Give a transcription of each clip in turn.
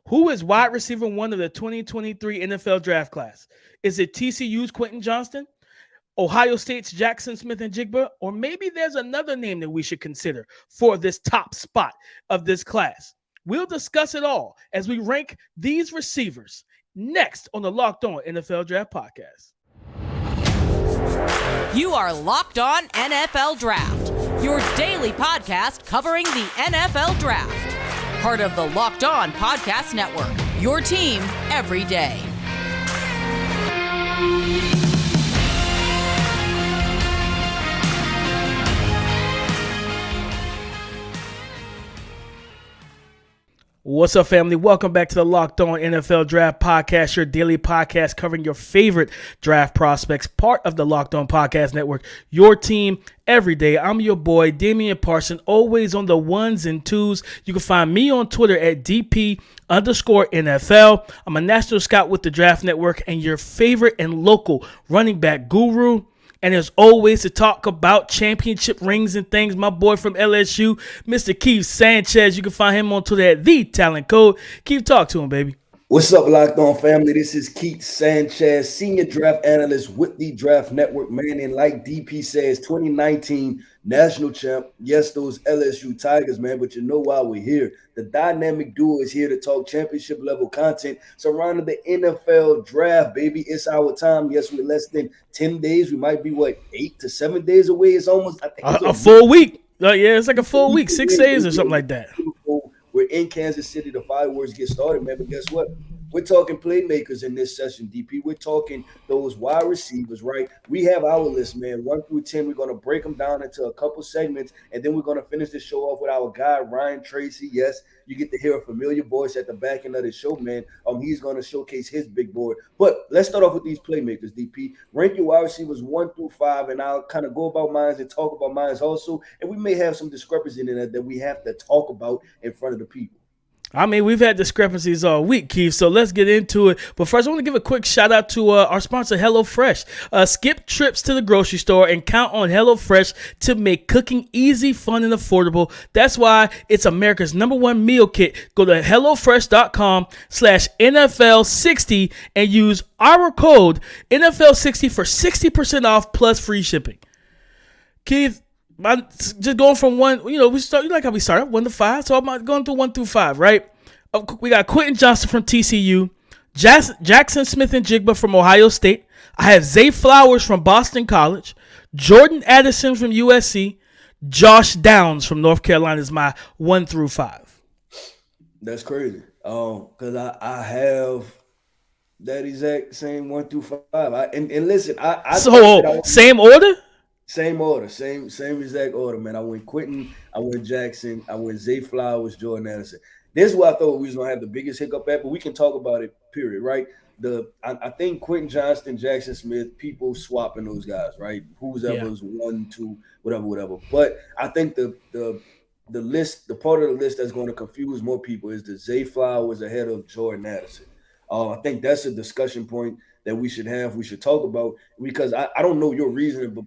Who is wide receiver one of the 2023 NFL draft class? Is it TCU's Quentin Johnston, Ohio State's Jaxon Smith-Njigba, or maybe there's another name that we should consider for this top spot of this class? We'll discuss it all as we rank these receivers next on the Locked On NFL Draft Podcast. You are Locked On NFL Draft, your daily podcast covering the NFL Draft. Part of the Locked On Podcast Network, your team every day. What's up, family? Welcome back to the Locked On NFL Draft Podcast, your daily podcast covering your favorite draft prospects, part of the Locked On Podcast Network, your team every day. I'm your boy, Damian Parson, always on the ones and twos. You can find me on Twitter at DP_NFL. I'm a national scout with the Draft Network and your favorite and local running back guru. And as always, to talk about championship rings and things, my boy from LSU, Mr. Keith Sanchez. You can find him on Twitter at The Talent Code. Keith, talk to him, baby. What's up, Locked On family? This is Keith Sanchez, senior draft analyst with the Draft Network, man. And like DP says, 2019 national champ. Yes, those LSU Tigers, man. But you know why we're here. The dynamic duo is here to talk championship level content surrounding the NFL draft, baby. It's our time. Yes, we're less than 10 days. We might be, 8 to 7 days away. It's almost, I think, a full week. Yeah, it's like a full week, 6 days or something like that. We're in Kansas City. The fireworks get started, man. But guess what? We're talking playmakers in this session, DP. We're talking those wide receivers, right? We have our list, man, 1 through 10. We're going to break them down into a couple segments, and then we're going to finish the show off with our guy, Ryan Tracy. Yes, you get to hear a familiar voice at the back end of the show, man. He's going to showcase his big board. But let's start off with these playmakers, DP. Rank your wide receivers 1 through 5, and I'll kind of go about mine and talk about mine also. And we may have some discrepancy in that we have to talk about in front of the people. I mean, we've had discrepancies all week, Keith, so let's get into it. But first, I want to give a quick shout-out to our sponsor, HelloFresh. Skip trips to the grocery store and count on HelloFresh to make cooking easy, fun, and affordable. That's why it's America's #1 meal kit. Go to HelloFresh.com/NFL60 and use our code NFL60 for 60% off plus free shipping. Keith, just going from one, we start. You like how we start up 1 to 5, so I'm going through 1 through 5, right? We got Quentin Johnston from TCU, Jaxon Smith-Njigba from Ohio State. I have Zay Flowers from Boston College, Jordan Addison from USC, Josh Downs from North Carolina is my 1 through 5. That's crazy. Because I have that exact same 1 through 5. And listen, same order. Same order, same exact order, man. I went Quentin, I went Jaxon, I went Zay Flowers, Jordan Addison. This is what I thought we was gonna have the biggest hiccup at, but we can talk about it. Period. Right? I think Quentin Johnston, Jaxon Smith, people swapping those guys, right? Who's ever's 1, 2, whatever. But I think the list, the part of the list that's going to confuse more people is the Zay Flowers ahead of Jordan Addison. I think that's a discussion point that we should have. We should talk about because I don't know your reasoning, but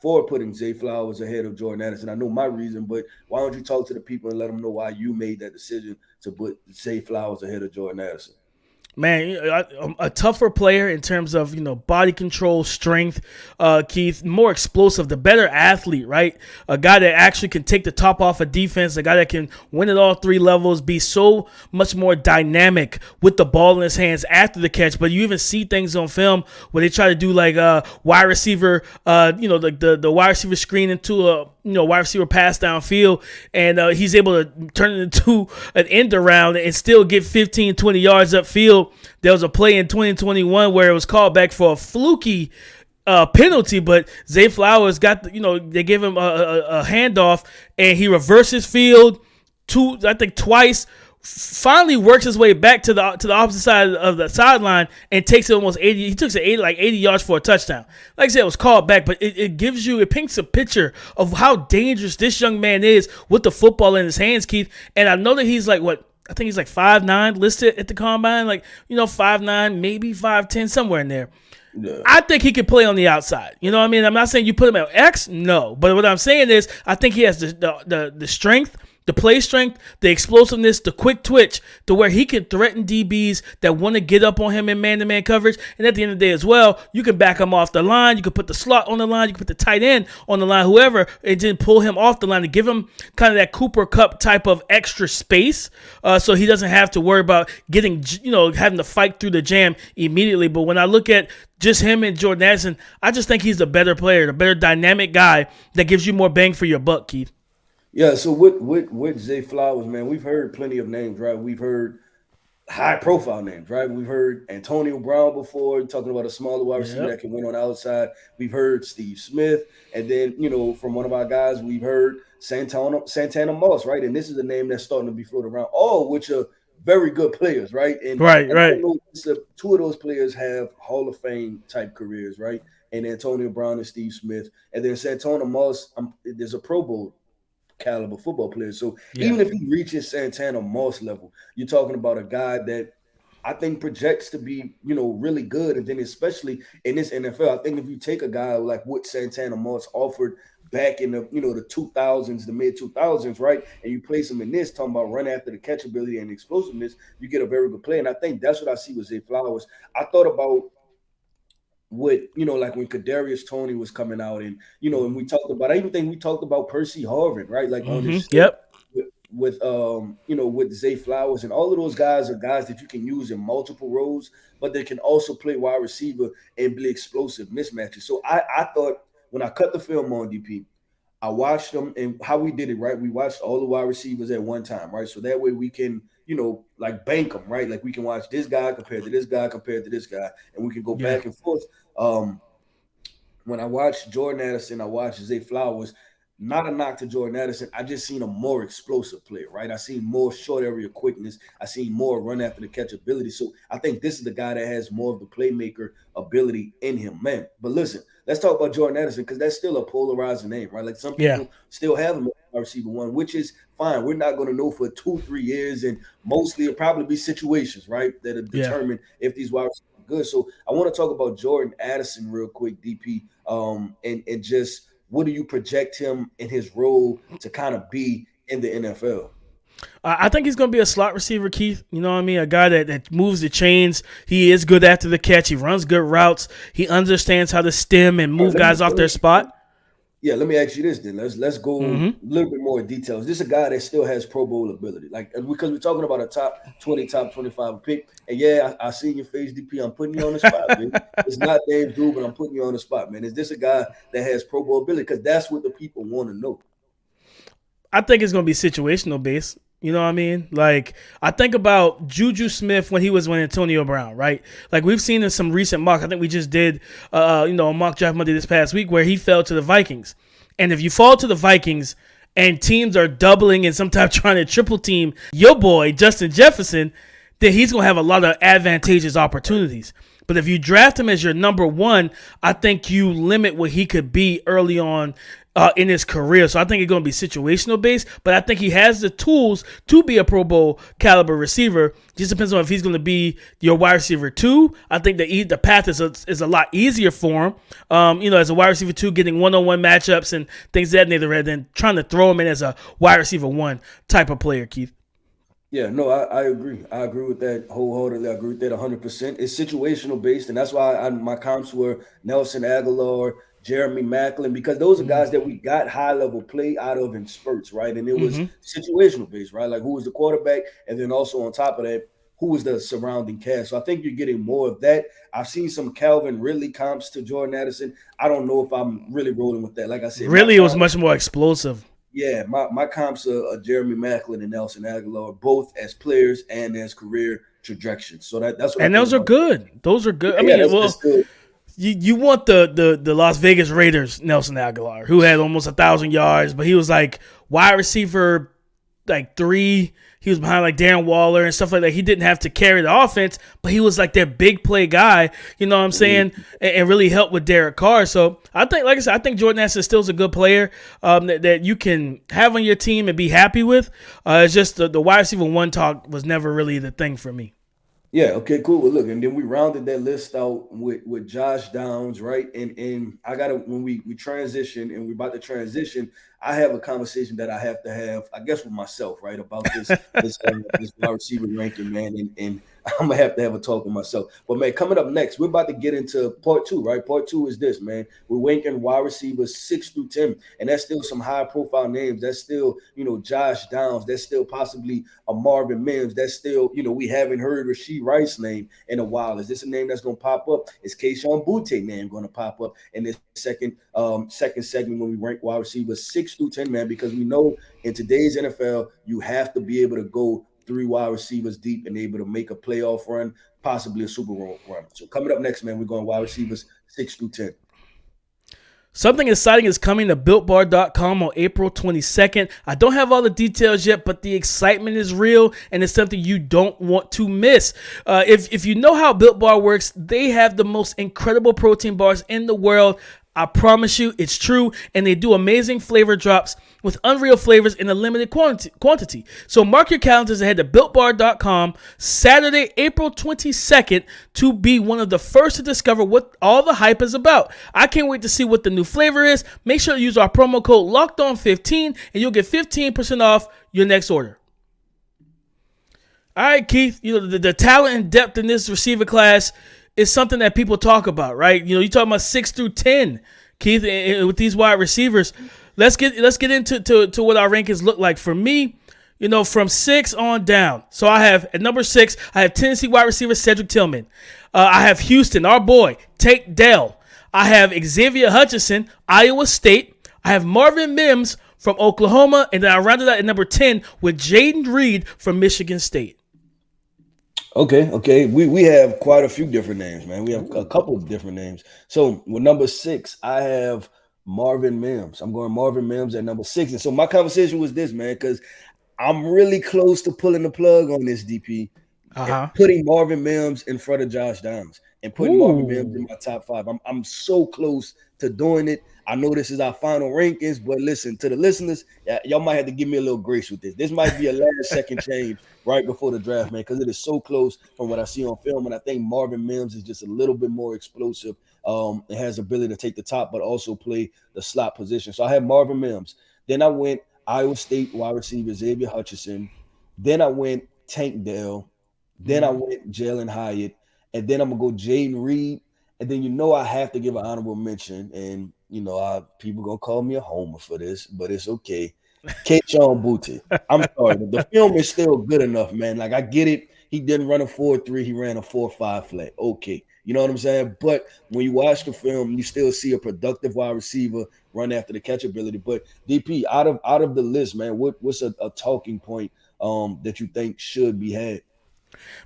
for putting Zay Flowers ahead of Jordan Addison. I know my reason, but why don't you talk to the people and let them know why you made that decision to put Zay Flowers ahead of Jordan Addison? Man, a tougher player in terms of, body control, strength, Keith, more explosive, the better athlete, right? A guy that actually can take the top off of defense, a guy that can win at all 3 levels, be so much more dynamic with the ball in his hands after the catch. But you even see things on film where they try to do like wide receiver, the wide receiver screen into a wide receiver pass downfield, and he's able to turn it into an end around and still get 15, 20 yards upfield. There was a play in 2021 where it was called back for a fluky penalty, but Zay Flowers got, they gave him a handoff, and he reverses field twice, finally works his way back to the opposite side of the sideline and takes it almost 80. He took it 80 yards for a touchdown. Like I said, it was called back, but it paints a picture of how dangerous this young man is with the football in his hands, Keith. And I know that he's like, I think he's like 5'9", listed at the combine, 5'9", maybe 5'10", somewhere in there. Yeah. I think he can play on the outside. You know what I mean? I'm not saying you put him at X, no. But what I'm saying is I think he has the strength, The play strength, the explosiveness, the quick twitch to where he can threaten DBs that want to get up on him in man-to-man coverage. And at the end of the day as well, you can back him off the line. You can put the slot on the line. You can put the tight end on the line, whoever, and then pull him off the line to give him kind of that Cooper Kupp type of extra space so he doesn't have to worry about getting, having to fight through the jam immediately. But when I look at just him and Jordan Addison, I just think he's the better player, the better dynamic guy that gives you more bang for your buck, Keith. Yeah, so with Zay Flowers, man, we've heard plenty of names, right? We've heard high-profile names, right? We've heard Antonio Brown before, talking about a smaller wide receiver that can win on the outside. We've heard Steve Smith, and then, from one of our guys, we've heard Santana Moss, right? And this is a name that's starting to be floated around, all which are very good players, right? And right. Two of those players have Hall of Fame type careers, right? And Antonio Brown and Steve Smith. And then Santana Moss, there's a Pro Bowl caliber football player. So even if he reaches Santana Moss level, you're talking about a guy that I think projects to be, really good. And then especially in this NFL, I think if you take a guy like what Santana Moss offered back in the, the 2000s, the mid 2000s, right? And you place him in this, talking about run after the catch ability and explosiveness, you get a very good play. And I think that's what I see with Zay Flowers. I thought about what, like when Kadarius Toney was coming out and, and we talked about, I even think we talked about Percy Harvin, right? Like on this with Zay Flowers, and all of those guys are guys that you can use in multiple roles, but they can also play wide receiver and be explosive mismatches. So I thought when I cut the film on DP, I watched them and how we did it, right? We watched all the wide receivers at one time, right? So that way we can, like bank them, right? Like we can watch this guy compared to this guy compared to this guy, and we can go back and forth. When I watched Jordan Addison, I watched Zay Flowers. Not a knock to Jordan Addison. I just seen a more explosive player, right? I seen more short area quickness. I seen more run after the catch ability. So I think this is the guy that has more of the playmaker ability in him, man. But listen, let's talk about Jordan Addison because that's still a polarizing name, right? Like some people still have him at receiver one, which is fine. We're not going to know for 2-3 years, and mostly it'll probably be situations, right, that will determine if these wide receivers are good. So I want to talk about Jordan Addison real quick, DP, and just what do you project him in his role to kind of be in the NFL? I think he's going to be a slot receiver, Keith. You know what I mean? A guy that moves the chains. He is good after the catch. He runs good routes. He understands how to stem and move guys off their spot. Yeah, let me ask you this then. Let's go a little bit more in detail. Is this a guy that still has Pro Bowl ability? Like, because we're talking about a top 20, top 25 pick. And yeah, I see your face, DP. I'm putting you on the spot, man. It's not Dave Drew, but I'm putting you on the spot, man. Is this a guy that has Pro Bowl ability? Because that's what the people want to know. I think it's going to be situational based. You know what I mean? Like, I think about Juju Smith when he was with Antonio Brown, right? Like, we've seen in some recent mock. I think we just did, a mock draft Monday this past week where he fell to the Vikings. And if you fall to the Vikings and teams are doubling and sometimes trying to triple team your boy, Justin Jefferson, then he's going to have a lot of advantageous opportunities. But if you draft him as your number one, I think you limit what he could be early on in his career. So I think it's going to be situational based, but I think he has the tools to be a Pro Bowl caliber receiver. Just depends on if he's going to be your wide receiver 2. I think the path is a lot easier for him. As a wide receiver 2, getting one-on-one matchups and things of that nature rather than trying to throw him in as a wide receiver 1 type of player, Keith. Yeah, no, I agree. I agree with that wholeheartedly. I agree with that 100%. It's situational based, and that's why my comps were Nelson Aguilar, Jeremy Maclin, because those are guys that we got high-level play out of in spurts, right? And it was situational based, right? Like who was the quarterback, and then also on top of that, who was the surrounding cast. So I think you're getting more of that. I've seen some Calvin Ridley comps to Jordan Addison. I don't know if I'm really rolling with that. Like I said, Ridley was much more explosive. Yeah, my comps are Jeremy Maclin and Nelson Aguilar, both as players and as career trajectories. So that's what. And those are good. Those are good. I mean, that's good. You want the Las Vegas Raiders Nelson Aguilar, who had almost 1,000 yards, but he was like wide receiver 3. He was behind like Darren Waller and stuff like that. He didn't have to carry the offense, but he was like their big play guy, you know what I'm saying, and really helped with Derek Carr. So I think, like I said, I think Jordan Addison still is a good player that you can have on your team and be happy with. It's just the wide receiver 1 talk was never really the thing for me. Yeah, okay, cool. Well, look, and then we rounded that list out with Josh Downs, right? And I gotta when we transition and we're about to transition, I have a conversation that I have to have, I guess, with myself, right, about this wide receiver ranking, man, and I'm gonna have to have a talk with myself. But man, coming up next, we're about to get into part two, right? Part two is this, man. We're ranking wide receivers 6 through 10, and that's still some high profile names. That's still, Josh Downs. That's still possibly a Marvin Mims. That's still, we haven't heard Rashee Rice's name in a while. Is this a name that's going to pop up? Is Kayshon Boutte name going to pop up in this second segment when we rank wide receivers 6 through 10, man? Because we know in today's NFL, you have to be able to go 3 wide receivers deep and able to make a playoff run, possibly a Super Bowl run. So coming up next, man, we're going wide receivers 6 through 10. Something exciting is coming to BuiltBar.com on April 22nd. I don't have all the details yet, but the excitement is real, and it's something you don't want to miss. If you know how Built Bar works, they have the most incredible protein bars in the world. I promise you, it's true, and they do amazing flavor drops with unreal flavors in a limited quantity. So mark your calendars and head to BuiltBar.com Saturday, April 22nd to be one of the first to discover what all the hype is about. I can't wait to see what the new flavor is. Make sure to use our promo code LOCKEDON15 and you'll get 15% off your next order. All right, Keith, the talent and depth in this receiver class is something that people talk about, right? You're talking about 6 through 10, Keith, with these wide receivers. Let's get into what our rankings look like. For me, from 6 on down. So I have at number 6, I have Tennessee wide receiver Cedric Tillman. I have Houston, our boy, Tank Dell. I have Xavier Hutchinson, Iowa State. I have Marvin Mims from Oklahoma, and then I rounded out at number 10 with Jaden Reed from Michigan State. Okay. We have quite a few different names, man. We have a couple of different names. So with number 6, I have Marvin Mims. I'm going Marvin Mims at number 6. And so my conversation was this, man, because I'm really close to pulling the plug on this, DP, and putting Marvin Mims in front of Josh Downs and putting Marvin Mims in my top 5. I'm so close to doing it. I know this is our final rankings, but listen, to the listeners, y'all might have to give me a little grace with this. This might be a last second change right before the draft, man, because it is so close from what I see on film. And I think Marvin Mims is just a little bit more explosive. It has the ability to take the top, but also play the slot position. So I have Marvin Mims. Then I went Iowa State wide receiver Xavier Hutchinson. Then I went Tank Dell. Then I went Jalen Hyatt. And then I'm going to go Jaden Reed. And then I have to give an honorable mention. And, people going to call me a homer for this, but it's okay. Kayshon Boutte. I'm sorry. The film is still good enough, man. Like, I get it. He didn't run a 4.3. He ran a 4.5 flat. Okay. You know what I'm saying? But when you watch the film, you still see a productive wide receiver run after the catchability. But DP, out of the list, man, what's a talking point that you think should be had?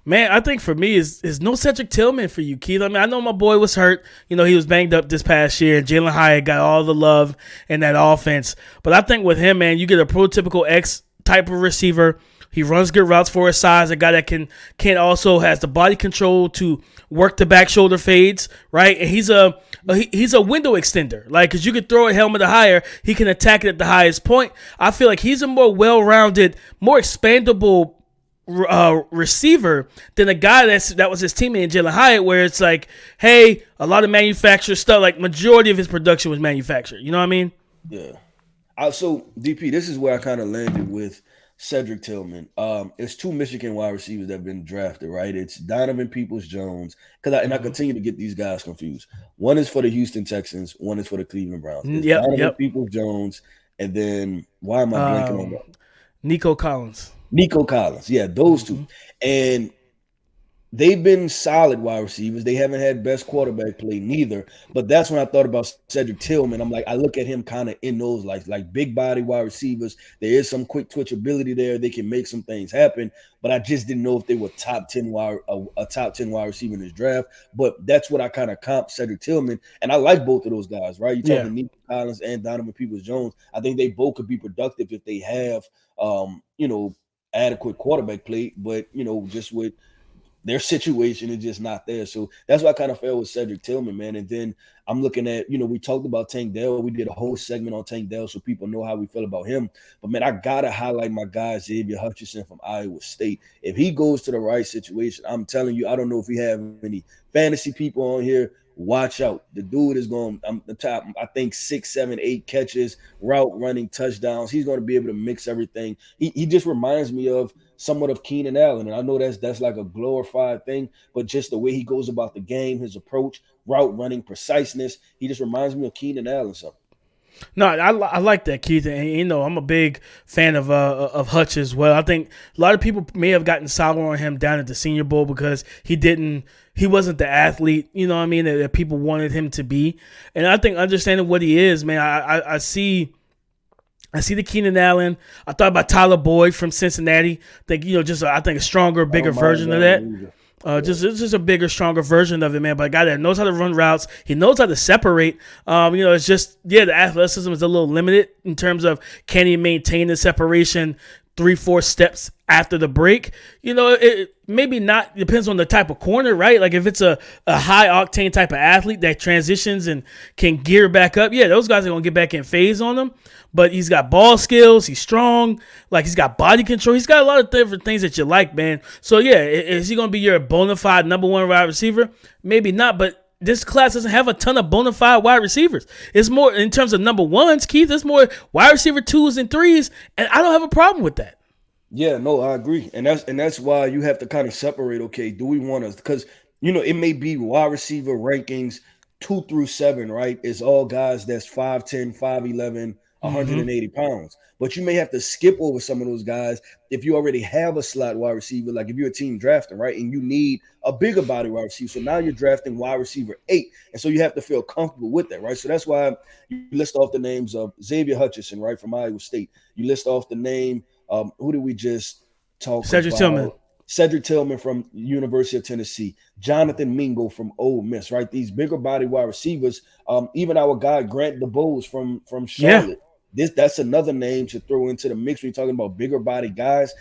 Man, I think for me is no Cedric Tillman for you, Keith. I mean, I know my boy was hurt. He was banged up this past year. Jalen Hyatt got all the love in that offense. But I think with him, man, you get a prototypical X type of receiver. He runs good routes for his size. A guy that can also has the body control to work the back shoulder fades, right? And he's a window extender. Like, because you could throw a helmet higher, he can attack it at the highest point. I feel like he's a more well-rounded, more expandable receiver than a guy that was his teammate in Jalen Hyatt, where it's like, hey, a lot of manufactured stuff, like majority of his production was manufactured. You know what I mean? Yeah. So DP, this is where I kind of landed with Cedric Tillman. It's 2 Michigan wide receivers that have been drafted, right? It's Donovan Peoples-Jones, I continue to get these guys confused. One is for the Houston Texans, one is for the Cleveland Browns. Donovan Peoples-Jones, and then why am I blanking on that? Nico Collins. Yeah, those 2. And they've been solid wide receivers. They haven't had best quarterback play neither. But that's when I thought about Cedric Tillman. I'm like, I look at him kind of in those like big body wide receivers. There is some quick twitch ability there. They can make some things happen. But I just didn't know if they were a top 10 wide receiver in this draft. But that's what I kind of comp Cedric Tillman. And I like both of those guys, right? You're talking Nico Collins and Donovan Peoples-Jones. I think they both could be productive if they have adequate quarterback play, but just with their situation is just not there. So that's why I kind of felt with Cedric Tillman, man. And then I'm looking at, we talked about Tank Dell. We did a whole segment on Tank Dell so people know how we feel about him. But, man, I got to highlight my guy, Xavier Hutchinson from Iowa State. If he goes to the right situation, I'm telling you, I don't know if we have any fantasy people on here. Watch out. The dude is going the top, I think 6, 7, 8 catches, route running, touchdowns. He's going to be able to mix everything. He just reminds me of somewhat of Keenan Allen. And I know that's like a glorified thing, but just the way he goes about the game, his approach, route running, preciseness, he just reminds me of Keenan Allen something. No, I like that, Keith, and I'm a big fan of Hutch as well. I think a lot of people may have gotten sour on him down at the Senior Bowl because he wasn't the athlete, that people wanted him to be. And I think understanding what he is, man, I see the Keenan Allen. I thought about Tyler Boyd from Cincinnati. I think a stronger, bigger version of that. Just a bigger, stronger version of it, man. But a guy that knows how to run routes, he knows how to separate. It's just the athleticism is a little limited in terms of can he maintain the separation 3-4 steps after the break. It maybe not, depends on the type of corner, right? Like if it's a high octane type of athlete that transitions and can gear back up, yeah, those guys are gonna get back in phase on him. But he's got ball skills, he's strong, like he's got body control, he's got a lot of different things that you like, man. So yeah, is he gonna be your bona fide number one wide receiver? Maybe not, but this class doesn't have a ton of bona fide wide receivers. It's more in terms of number ones, Keith. It's more wide receiver 2s and 3s, and I don't have a problem with that. Yeah, no, I agree, and that's why you have to kind of separate. Okay, do we want to? Because it may be wide receiver rankings 2 through 7, right? It's all guys that's 5'10", 5'11", 180 pounds. But you may have to skip over some of those guys if you already have a slot wide receiver, like if you're a team drafting, right? And you need a bigger body wide receiver. So now you're drafting wide receiver 8. And so you have to feel comfortable with that, right? So that's why you list off the names of Xavier Hutchinson, right, from Iowa State. You list off the name, who did we just talk Cedric about? Tillman. Cedric Tillman from University of Tennessee, Jonathan Mingo from Ole Miss, right? These bigger body wide receivers, even our guy Grant DeBose from Charlotte. Yeah. That's another name to throw into the mix when you're talking about bigger body guys,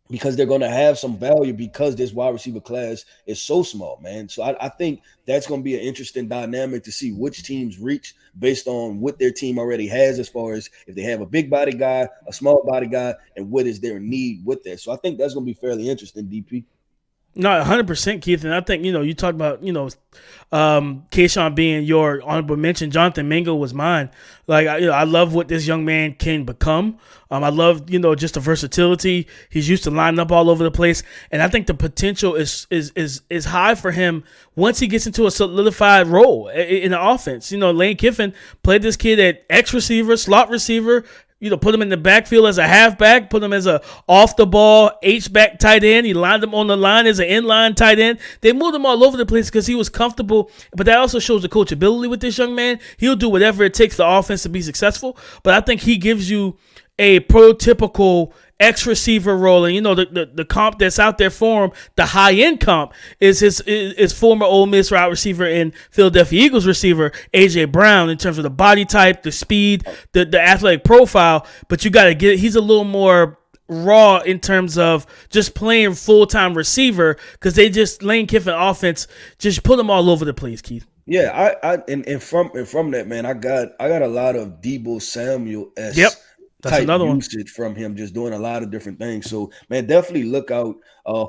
because they're going to have some value because this wide receiver class is so small, man. So I think that's going to be an interesting dynamic to see which teams reach based on what their team already has, as far as if they have a big body guy, a small body guy, and what is their need with that. So I think that's going to be fairly interesting, DP. No, 100%, Keith. And I think, you talk about, Kayshawn being your honorable mention. Jonathan Mingo was mine. Like, I love what this young man can become. I love, just the versatility. He's used to lining up all over the place. And I think the potential is high for him once he gets into a solidified role in the offense. Lane Kiffin played this kid at X receiver, slot receiver, put him in the backfield as a halfback, put him as a off-the-ball H-back tight end. He lined him on the line as an inline tight end. They moved him all over the place because he was comfortable, but that also shows the coachability with this young man. He'll do whatever it takes for the offense to be successful, but I think he gives you a prototypical X receiver role, and the comp that's out there for him, the high end comp is his former Ole Miss wide receiver and Philadelphia Eagles receiver AJ Brown in terms of the body type, the speed, the athletic profile. But you got to he's a little more raw in terms of just playing full-time receiver because they just Lane Kiffin offense just put them all over the place, Keith. Yeah, and from that, man, I got a lot of Deebo Samuel-esque. Yep. That's type another usage from him, just doing a lot of different things. So, man, definitely look out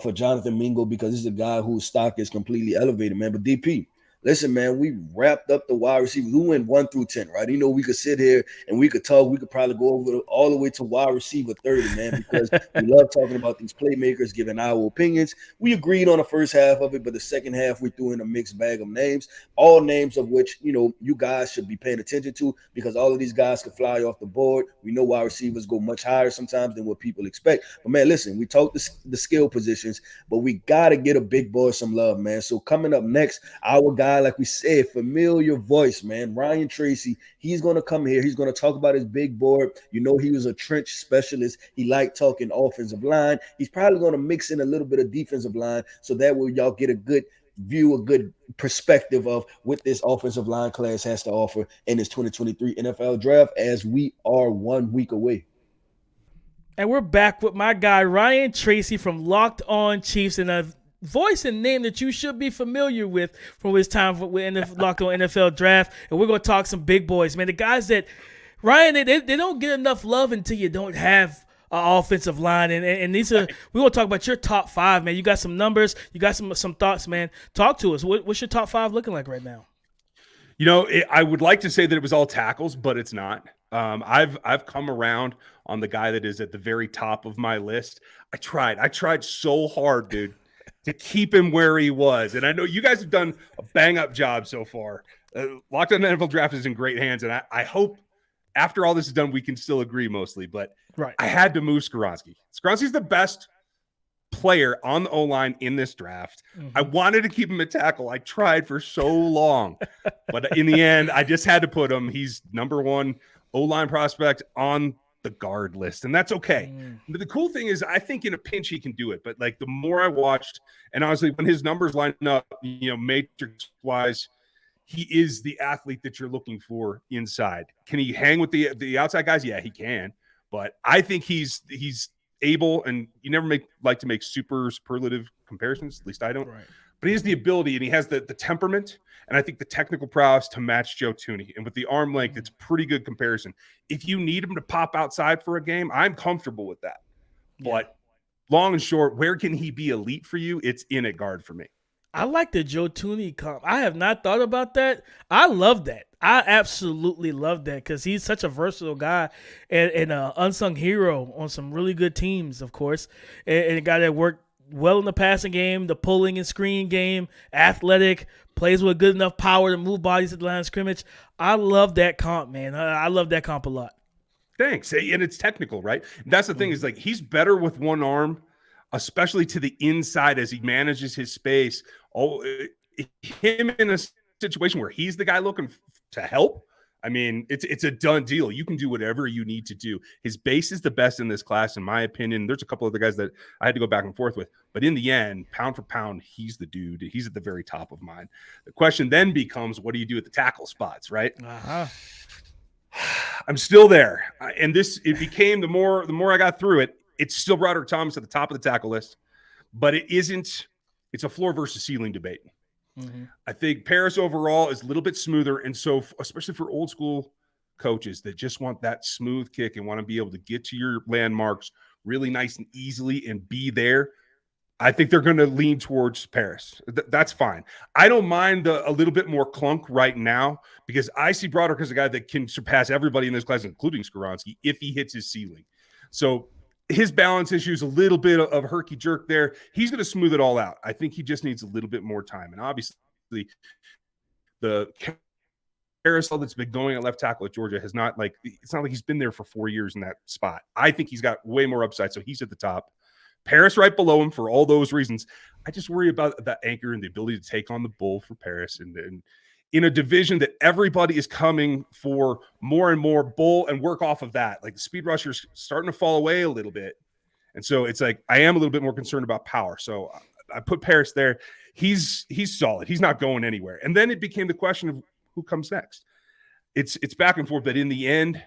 for Jonathan Mingo, because this is a guy whose stock is completely elevated, man. But DP, listen, man, we wrapped up the wide receivers. We went 1 through 10, right? We could sit here and we could talk. We could probably go over all the way to wide receiver 30, man, because we love talking about these playmakers, giving our opinions. We agreed on the first half of it, but the second half we threw in a mixed bag of names, all names of which, you guys should be paying attention to, because all of these guys could fly off the board. We know wide receivers go much higher sometimes than what people expect. But, man, listen, we talked the skill positions, but we got to get a big boy some love, man. So coming up next, our guy, like we said, familiar voice, man, Ryan Tracy. He's going to come here. He's going to talk about his big board. He was a trench specialist. He liked talking offensive line. He's probably going to mix in a little bit of defensive line, so that way y'all get a good view, a good perspective of what this offensive line class has to offer in this 2023 NFL draft, as we are 1 week away. And we're back with my guy, Ryan Tracy from Locked On Chiefs. And voice and name that you should be familiar with from his time with Locked On NFL Draft. And we're going to talk some big boys, man. The guys that, Ryan, they don't get enough love until you don't have an offensive line. And these are, we're going to talk about your top 5, man. You got some numbers. You got some thoughts, man. Talk to us. What's your top 5 looking like right now? I would like to say that it was all tackles, but it's not. I've come around on the guy that is at the very top of my list. I tried so hard, dude, to keep him where he was. And I know you guys have done a bang-up job so far. Locked On NFL Draft is in great hands, and I hope after all this is done, we can still agree mostly. But right. I had to move Skoronski. Skoronski's the best player on the O-line in this draft. I wanted to keep him at tackle. I tried for so long. But in the end, I just had to put him. He's number 1 O-line prospect on the guard list, and that's okay. But the cool thing is I think in a pinch he can do it. But like the more I watched, and honestly, when his numbers line up, matrix-wise, he is the athlete that you're looking for inside. Can he hang with the outside guys? Yeah, he can. But I think he's able, and you never like to make superlative comparisons, at least I don't. Right. But he has the ability, and he has the temperament, and I think the technical prowess to match Joe Thuney. And with the arm length, it's a pretty good comparison. If you need him to pop outside for a game, I'm comfortable with that. Yeah. But long and short, where can he be elite for you? It's in at guard for me. I like the Joe Thuney comp. I have not thought about that. I love that. I absolutely love that because he's such a versatile guy and an unsung hero on some really good teams, of course, and a guy that worked well in the passing game, the pulling and screen game, athletic, plays with good enough power to move bodies at the line of scrimmage. I love that comp, man. I love that comp a lot. Thanks. And it's technical, right? That's the thing is like he's better with one arm, especially to the inside as he manages his space. Him in a situation where he's the guy looking to help, I mean, it's a done deal. You can do whatever you need to do. His base is the best in this class, in my opinion. There's a couple other guys that I had to go back and forth with. But in the end, pound for pound, he's the dude. He's at the very top of mine. The question then becomes, what do you do at the tackle spots, right? I'm still there. And it became the more I got through it, it's still Broderick Thomas at the top of the tackle list. But it's a floor versus ceiling debate. I think Paris overall is a little bit smoother. And so, especially for old school coaches that just want that smooth kick and want to be able to get to your landmarks really nice and easily and be there, I think they're going to lean towards Paris. That's fine. I don't mind a little bit more clunk right now because I see Broderick as a guy that can surpass everybody in this class, including Skoronski, if he hits his ceiling. So his balance issues, a little bit of herky jerk there. He's going to smooth it all out. I think he just needs a little bit more time. And obviously, the carousel that's been going at left tackle at Georgia it's not like he's been there for 4 years in that spot. I think he's got way more upside. So he's at the top. Paris right below him for all those reasons. I just worry about that anchor and the ability to take on the bull for Paris. And in a division that everybody is coming for more and more bull and work off of that. Like the speed rushers starting to fall away a little bit. And so it's like, I am a little bit more concerned about power. So I put Paris there. He's solid. He's not going anywhere. And then it became the question of who comes next. It's back and forth, but in the end,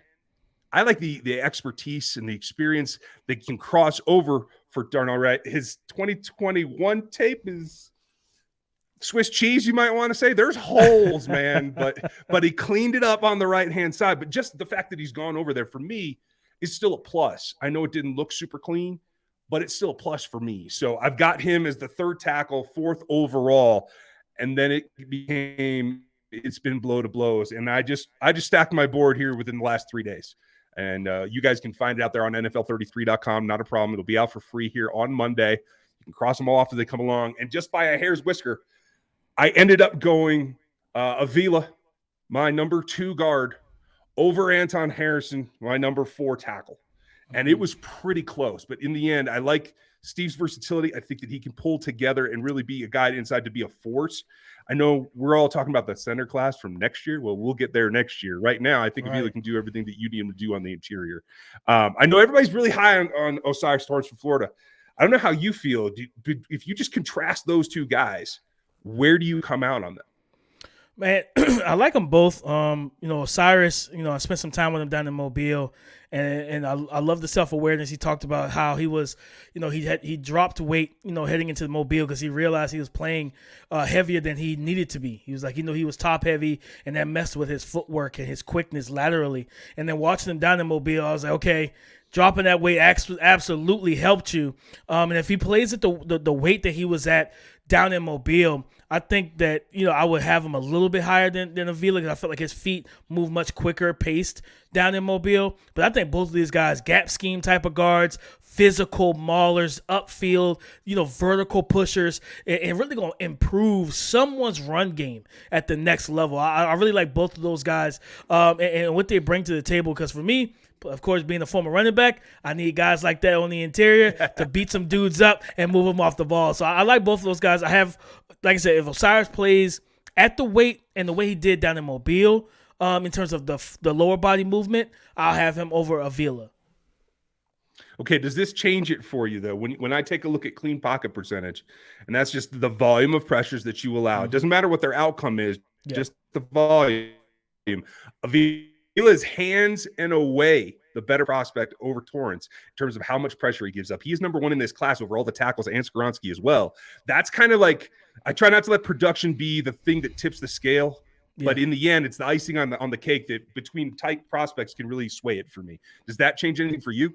I like the expertise and the experience that can cross over for Darnell Wright. His 2021 tape is Swiss cheese, you might want to say. There's holes, man, but he cleaned it up on the right-hand side. But just the fact that he's gone over there for me is still a plus. I know it didn't look super clean, but it's still a plus for me. So I've got him as the third tackle, 4th overall, and then it's been blow to blows. And I just stacked my board here within the last 3 days. And you guys can find it out there on NFL33.com. Not a problem. It'll be out for free here on Monday. You can cross them all off as they come along. And just by a hair's whisker, I ended up going Avila, my number 2 guard, over Anton Harrison, my number 4 tackle. And it was pretty close. But in the end, I like Steve's versatility. I think that he can pull together and really be a guy inside to be a force. I know we're all talking about the center class from next year. Well, we'll get there next year. Right now, I think Avila can do everything that you need him to do on the interior. I know everybody's really high on Osiris Torrance from Florida. I don't know how you feel. If you just contrast those two guys, where do you come out on them? Man, I like them both. Cyrus, I spent some time with him down in Mobile, and I love the self-awareness. He talked about how he was, he dropped weight, heading into the Mobile because he realized he was playing heavier than he needed to be. He was like, he was top heavy, and that messed with his footwork and his quickness laterally. And then watching him down in Mobile, I was like, okay, dropping that weight absolutely helped you. And if he plays at the weight that he was at down in Mobile, I think that, I would have him a little bit higher than Avila because I felt like his feet move much quicker paced down in Mobile. But I think both of these guys, gap scheme type of guards, physical maulers, upfield, vertical pushers, and really going to improve someone's run game at the next level. I really like both of those guys and what they bring to the table because for me, of course, being a former running back, I need guys like that on the interior to beat some dudes up and move them off the ball. So I like both of those guys. I have, like I said, if Osiris plays at the weight and the way he did down in Mobile, in terms of the lower body movement, I'll have him over Avila. Okay, does this change it for you, though? When I take a look at clean pocket percentage, and that's just the volume of pressures that you allow. It doesn't matter what their outcome is, just the volume. Avila's hands and away the better prospect over Torrance in terms of how much pressure he gives up. He's number one in this class over all the tackles and Skoronski as well. That's kind of like, I try not to let production be the thing that tips the scale, but in the end, it's the icing on the cake that between tight prospects can really sway it for me. Does that change anything for you?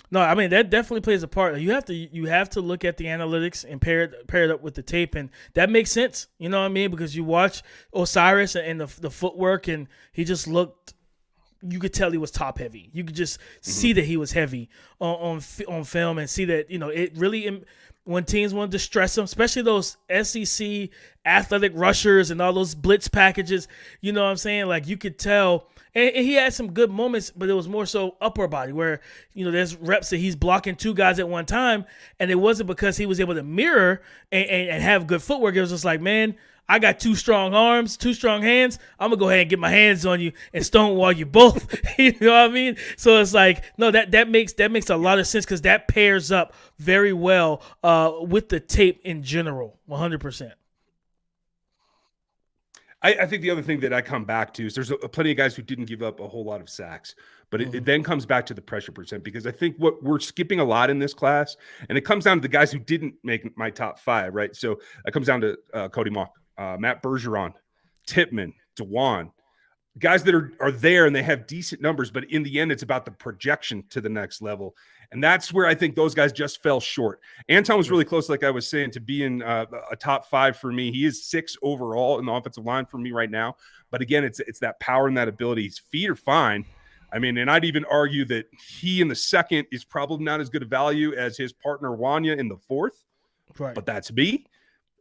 No, I mean that definitely plays a part. You have to look at the analytics and pair it up with the tape, and that makes sense. You know what I mean? Because you watch Osiris and the footwork, and he just looked. You could tell he was top heavy. You could just see that he was heavy on film, and see that it really when teams wanted to stress him, especially those SEC athletic rushers and all those blitz packages. You know what I'm saying? Like you could tell. And he had some good moments, but it was more so upper body where, there's reps that he's blocking two guys at one time. And it wasn't because he was able to mirror and have good footwork. It was just like, man, I got two strong arms, two strong hands. I'm going to go ahead and get my hands on you and stonewall you both. You know what I mean? So it's like, no, that makes a lot of sense because that pairs up very well with the tape in general, 100%. I think the other thing that I come back to is there's plenty of guys who didn't give up a whole lot of sacks, but it then comes back to the pressure percent because I think what we're skipping a lot in this class, and it comes down to the guys who didn't make my top five, right? So it comes down to Cody Mock, Matt Bergeron, Tippmann, DeJuan, guys that are there and they have decent numbers, but in the end, it's about the projection to the next level. And that's where I think those guys just fell short. Anton was really close, like I was saying, to being a top five for me. He is 6 overall in the offensive line for me right now. But again, it's that power and that ability. His feet are fine. I mean, and I'd even argue that he in the second is probably not as good a value as his partner Wanya in the fourth. Right. But that's me.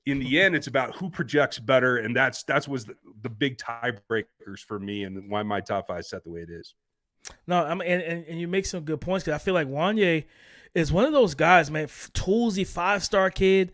In the end, it's about who projects better, and that was the big tiebreakers for me and why my top five is set the way it is. No, I mean, and you make some good points because I feel like Wanya is one of those guys, man, toolsy 5-star kid,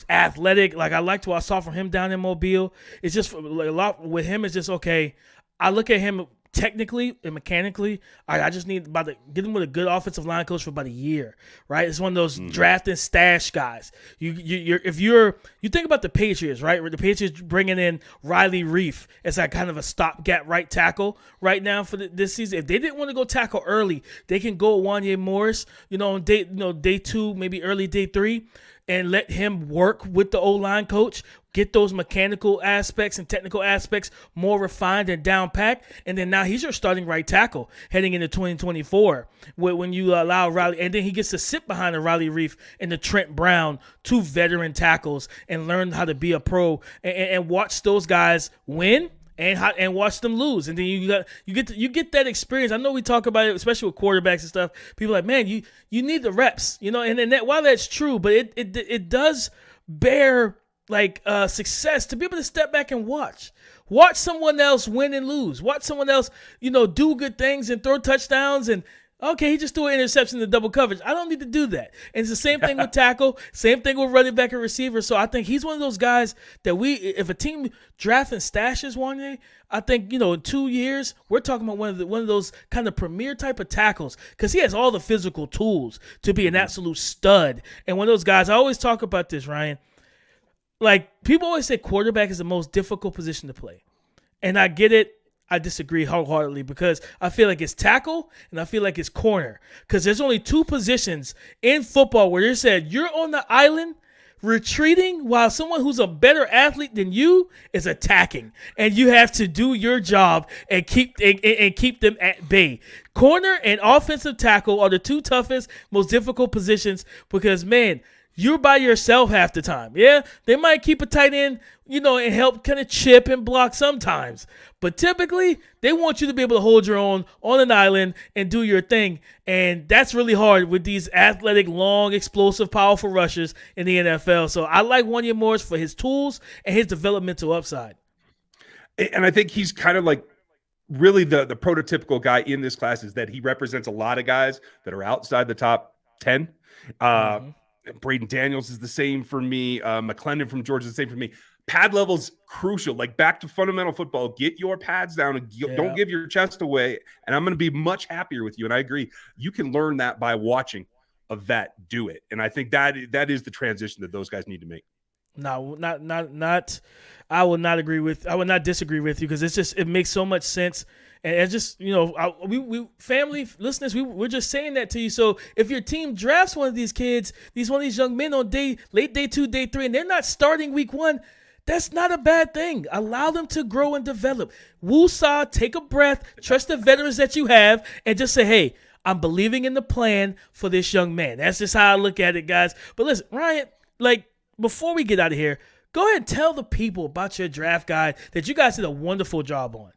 athletic. Like I liked what I saw from him down in Mobile. It's just like, a lot with him. It's just okay. I look at him technically and mechanically. I just need to get him with a good offensive line coach for about a year, right? It's one of those draft and stash guys. You think about the Patriots, right? Where the Patriots bringing in Riley Reif as like kind of a stopgap right tackle right now for this season. If they didn't want to go tackle early, they can go Wanya Morris, on day 2, maybe early day 3. And let him work with the O-line coach, get those mechanical aspects and technical aspects more refined and down packed. And then now he's your starting right tackle heading into 2024 when you allow Riley. And then he gets to sit behind the Riley Reif and the Trent Brown, 2 veteran tackles, and learn how to be a pro and watch those guys win. And watch them lose, and then you get that experience. I know we talk about it, especially with quarterbacks and stuff. People are like, man, you need the reps, And while that's true, but it does bear like success to be able to step back and watch someone else win and lose. Watch someone else, do good things and throw touchdowns and. Okay, he just threw an interception in the double coverage. I don't need to do that. And it's the same thing with tackle, same thing with running back and receiver. So I think he's one of those guys that if a team drafts and stashes one day, I think, in 2 years, we're talking about one of those kind of premier type of tackles because he has all the physical tools to be an absolute stud. And one of those guys, I always talk about this, Ryan. Like, people always say quarterback is the most difficult position to play. and I get it. I disagree wholeheartedly because I feel like it's tackle and I feel like it's corner. Because there's only two positions in football where they said you're on the island retreating while someone who's a better athlete than you is attacking, and you have to do your job and keep them at bay. Corner and offensive tackle are the two toughest, most difficult positions because, man, you're by yourself half the time. Yeah, they might keep a tight end, and help kind of chip and block sometimes. But typically, they want you to be able to hold your own on an island and do your thing. And that's really hard with these athletic, long, explosive, powerful rushers in the NFL. So I like Wanya Morris for his tools and his developmental upside. And I think he's kind of like really the prototypical guy in this class is that he represents a lot of guys that are outside the top 10. Braden Daniels is the same for me. McClendon from Georgia is the same for me. Pad level's crucial. Like, back to fundamental football. Get your pads down and don't give your chest away. And I'm going to be much happier with you. And I agree. You can learn that by watching a vet do it. And I think that is the transition that those guys need to make. No, not. I will not disagree with you because it makes so much sense. And it's just, we family listeners, we're just saying that to you. So if your team drafts one of these kids, one of these young men on late day 2, day 3, and they're not starting week 1, that's not a bad thing. Allow them to grow and develop. Woo-saw, take a breath, trust the veterans that you have, and just say, hey, I'm believing in the plan for this young man. That's just how I look at it, guys. But listen, Ryan, before we get out of here, go ahead and tell the people about your draft guide that you guys did a wonderful job on.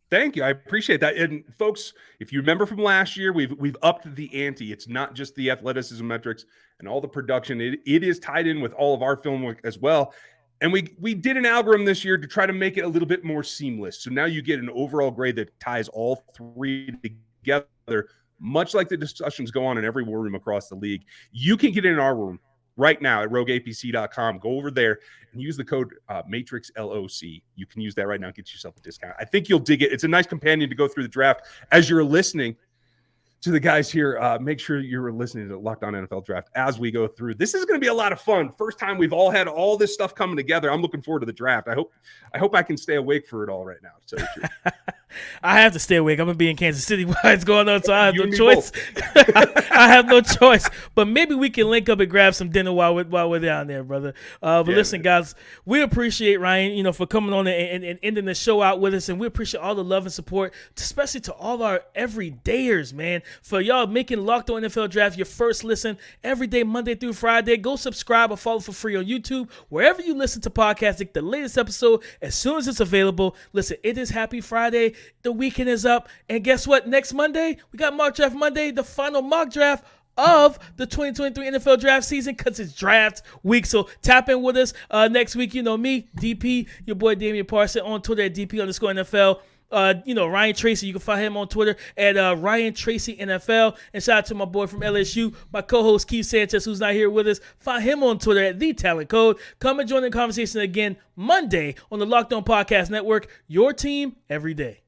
Thank you. I appreciate that. And folks, if you remember from last year, we've upped the ante. It's not just the athleticism metrics and all the production. It is tied in with all of our film work as well. And we did an algorithm this year to try to make it a little bit more seamless. So now you get an overall grade that ties all three together, much like the discussions go on in every war room across the league. You can get in our room right now at rogueapc.com. Go over there and use the code MATRIXLOC. You can use that right now and get yourself a discount. I think you'll dig it. It's a nice companion to go through the draft as you're listening to the guys here. Make sure you're listening to Locked On NFL Draft as we go through. This is going to be a lot of fun. First time we've all had all this stuff coming together. I'm looking forward to the draft. I hope I can stay awake for it all right now, to tell you the truth. I have to stay awake. I'm going to be in Kansas City while it's going on, so I have no choice. I have no choice. But maybe we can link up and grab some dinner while we're down there, brother. Listen, guys, we appreciate Ryan, for coming on and ending the show out with us, and we appreciate all the love and support, especially to all our everydayers, man. For y'all making Locked On NFL Draft your first listen every day, Monday through Friday. Go subscribe or follow for free on YouTube. Wherever you listen to podcasts, get the latest episode as soon as it's available. Listen, it is Happy Friday. The weekend is up. And guess what? Next Monday, we got Mock Draft Monday, the final mock draft of the 2023 NFL draft season, because it's draft week. So tap in with us next week. Me, DP, your boy Damian Parson, on Twitter at DP_NFL. Ryan Tracy, you can find him on Twitter at Ryan Tracy NFL. And shout out to my boy from LSU, my co-host Keith Sanchez, who's not here with us. Find him on Twitter at The Talent Code. Come and join the conversation again Monday on the Locked On Podcast Network. Your team every day.